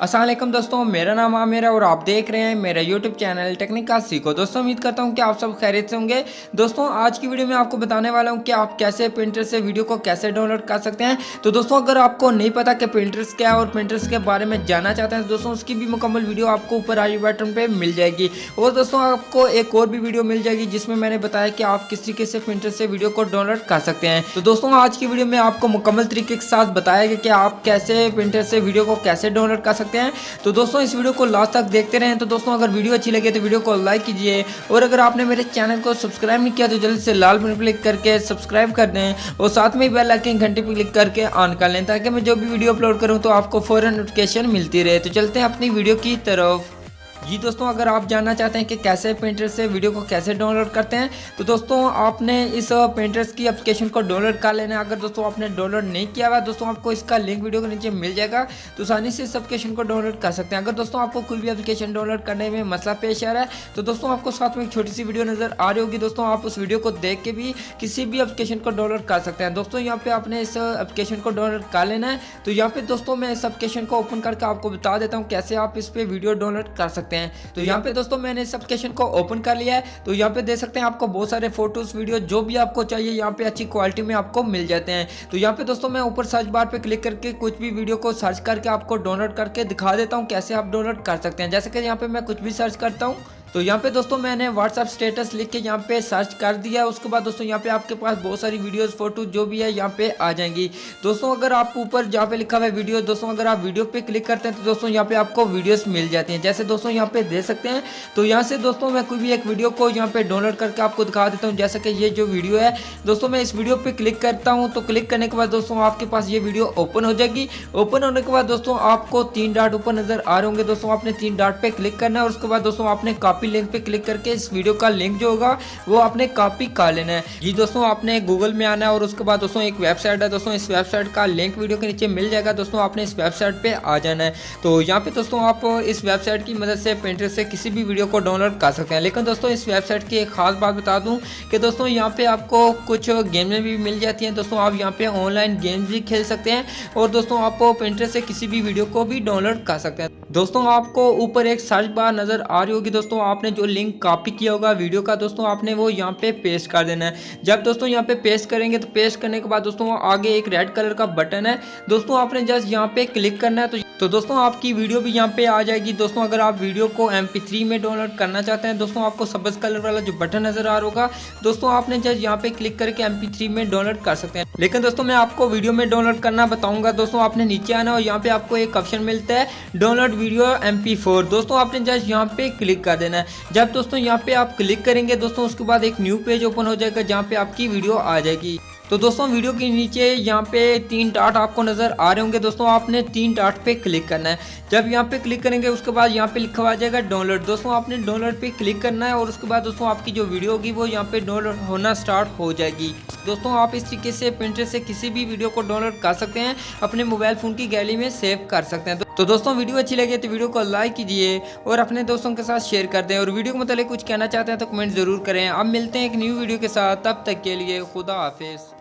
अस्सलाम वालेकुम दोस्तों, मेरा नाम आमिर है और आप देख रहे हैं मेरा यूट्यूब चैनल टेक्निका सीखो। दोस्तों उम्मीद करता हूं कि आप सब खैरियत से होंगे। दोस्तों आज की वीडियो में आपको बताने वाला हूं कि आप कैसे Pinterest से वीडियो को कैसे डाउनलोड कर सकते हैं। तो दोस्तों अगर आपको नहीं पता कि Pinterest क्या है और Pinterest के बारे में जानना चाहते हैं तो दोस्तों उसकी भी मुकम्मल वीडियो आपको ऊपर आई बटन पर मिल जाएगी। और दोस्तों आपको एक और भी वीडियो मिल जाएगी जिसमें मैंने बताया कि आप किस तरीके से Pinterest से वीडियो को डाउनलोड कर सकते हैं। तो दोस्तों आज की वीडियो में आपको मुकम्मल तरीके के साथ बताया गया कि आप कैसे Pinterest से वीडियो को कैसे डाउनलोड कर सकते हैं। तो दोस्तों इस वीडियो को लास्ट तक देखते रहें। तो दोस्तों अगर वीडियो अच्छी लगे तो वीडियो को लाइक कीजिए और अगर आपने मेरे चैनल को सब्सक्राइब नहीं किया तो जल्दी से लाल बटन क्लिक करके सब्सक्राइब कर दें और साथ में बेल आइकन घंटे पर क्लिक करके ऑन कर लें ताकि मैं जो भी वीडियो अपलोड करूं तो आपको फौरन नोटिफिकेशन मिलती रहे। तो चलते हैं अपनी वीडियो की तरफ। जी दोस्तों अगर आप जानना चाहते हैं कि कैसे Pinterest से वीडियो को कैसे डाउनलोड करते हैं तो दोस्तों आपने इस Pinterest की एप्लीकेशन को डाउनलोड कर लेना है। अगर दोस्तों आपने डाउनलोड नहीं किया हुआ दोस्तों आपको इसका लिंक वीडियो के नीचे मिल जाएगा, तो आसानी से इस एप्लीकेशन को डाउनलोड कर सकते हैं। अगर दोस्तों आपको कोई भी एप्लीकेशन डाउनलोड करने में मसला पेश आ रहा है तो दोस्तों आपको साथ में एक छोटी सी वीडियो नज़र आ रही होगी। दोस्तों आप उस वीडियो को देख के भी किसी भी एप्लीकेशन को डाउनलोड कर सकते हैं। दोस्तों यहाँ पे आपने इस एप्लीकेशन को डाउनलोड कर लेना है। तो यहाँ पे दोस्तों मैं इस एप्लीकेशन को ओपन करके आपको बता देता हूँ कैसे आप इस पे वीडियो डाउनलोड कर सकते हैं। तो यहाँ पे दोस्तों मैंने इस एप्लीकेशन को ओपन कर लिया है। तो यहाँ पे देख सकते हैं आपको बहुत सारे फोटोज वीडियो जो भी आपको चाहिए यहाँ पे अच्छी क्वालिटी में आपको मिल जाते हैं। तो यहाँ पे दोस्तों मैं ऊपर सर्च बार पे क्लिक करके कुछ भी वीडियो को सर्च करके आपको डाउनलोड करके दिखा देता हूँ कैसे आप डाउनलोड कर सकते हैं। जैसे कि यहाँ पे मैं कुछ भी सर्च करता हूँ तो यहाँ पे दोस्तों मैंने व्हाट्सएप स्टेटस लिख के यहाँ पे सर्च कर दिया है। उसके बाद दोस्तों यहाँ पे आपके पास बहुत सारी वीडियोस फोटो जो भी है यहाँ पे आ जाएंगी। दोस्तों अगर आप ऊपर जहाँ पे लिखा हुआ है वीडियो, दोस्तों अगर आप वीडियो पे क्लिक करते हैं तो दोस्तों यहाँ पे आपको वीडियोस मिल जाती हैं। जैसे दोस्तों यहाँ पे देख सकते हैं। तो यहाँ से दोस्तों मैं कोई भी एक वीडियो को यहाँ पे डाउनलोड करके आपको दिखा देता हूँ। जैसे कि ये जो वीडियो है दोस्तों मैं इस वीडियो पे क्लिक करता हूँ। तो क्लिक करने के बाद दोस्तों आपके पास ये वीडियो ओपन हो जाएगी। ओपन होने के बाद दोस्तों आपको 3 डॉट ऊपर नजर आ रहे होंगे। दोस्तों आपने 3 डॉट पे क्लिक करना है और उसके बाद दोस्तों आपने कॉपी लिंक पे क्लिक करके इस वीडियो का लिंक जो होगा वो आपने कॉपी कर लेना है। जी दोस्तों आपने गूगल में आना है और उसके बाद दोस्तों एक वेबसाइट है। दोस्तों इस वेबसाइट का लिंक वीडियो के नीचे मिल जाएगा। दोस्तों आपने इस वेबसाइट पे आ जाना है। तो यहाँ पे दोस्तों आप इस वेबसाइट की मदद से Pinterest से किसी भी वीडियो को डाउनलोड कर सकते हैं। लेकिन दोस्तों इस वेबसाइट की एक खास बात बता दूं कि दोस्तों यहाँ पे आपको कुछ गेमें भी मिल जाती हैं। दोस्तों आप यहाँ पे ऑनलाइन गेम्स भी खेल सकते हैं और दोस्तों आप Pinterest से किसी भी वीडियो को भी डाउनलोड कर सकते हैं। दोस्तों आपको ऊपर एक सर्च बार नजर आ रही होगी। दोस्तों आपने जो लिंक कॉपी किया होगा वीडियो का दोस्तों आपने वो यहाँ पे पेस्ट कर देना है। जब दोस्तों यहाँ पे पेस्ट करेंगे तो पेस्ट करने के बाद दोस्तों आगे एक रेड कलर का बटन है। दोस्तों आपने जस्ट यहाँ पे क्लिक करना है तो दोस्तों आपकी वीडियो भी यहाँ पे आ जाएगी। दोस्तों अगर आप वीडियो को MP3 में डाउनलोड करना चाहते हैं दोस्तों आपको सब्ज कलर वाला जो बटन नजर आ रहा होगा दोस्तों आपने जस्ट यहाँ पे क्लिक करके MP3 में डाउनलोड कर सकते हैं। लेकिन दोस्तों मैं आपको वीडियो में डाउनलोड करना बताऊंगा। दोस्तों आपने नीचे आना और यहाँ पे आपको एक ऑप्शन मिलता है डाउनलोड वीडियो MP4। दोस्तों आपने जस्ट यहाँ पे क्लिक कर देना है। जब दोस्तों यहाँ पे आप क्लिक करेंगे दोस्तों उसके बाद एक न्यू पेज ओपन हो जाएगा जहाँ पे आपकी वीडियो आ जाएगी। तो दोस्तों वीडियो के नीचे यहाँ पे 3 डॉट आपको नजर आ रहे होंगे। दोस्तों आपने 3 डॉट पे क्लिक करना है। जब यहाँ पे क्लिक करेंगे उसके बाद यहाँ पे लिखा हुआ आ जाएगा डाउनलोड। दोस्तों आपने डाउनलोड पे क्लिक करना है और उसके बाद दोस्तों आपकी जो वीडियो होगी वो यहाँ पे डाउनलोड होना स्टार्ट हो जाएगी। दोस्तों आप इस तरीके से Pinterest से किसी भी वीडियो को डाउनलोड कर सकते हैं, अपने मोबाइल फ़ोन की गैलरी में सेव कर सकते हैं। तो दोस्तों वीडियो अच्छी लगे तो वीडियो को लाइक कीजिए और अपने दोस्तों के साथ शेयर कर दें और वीडियो के मतलब कुछ कहना चाहते हैं तो कमेंट ज़रूर करें। अब मिलते हैं एक न्यू वीडियो के साथ, तब तक के लिए खुदा हाफिज़।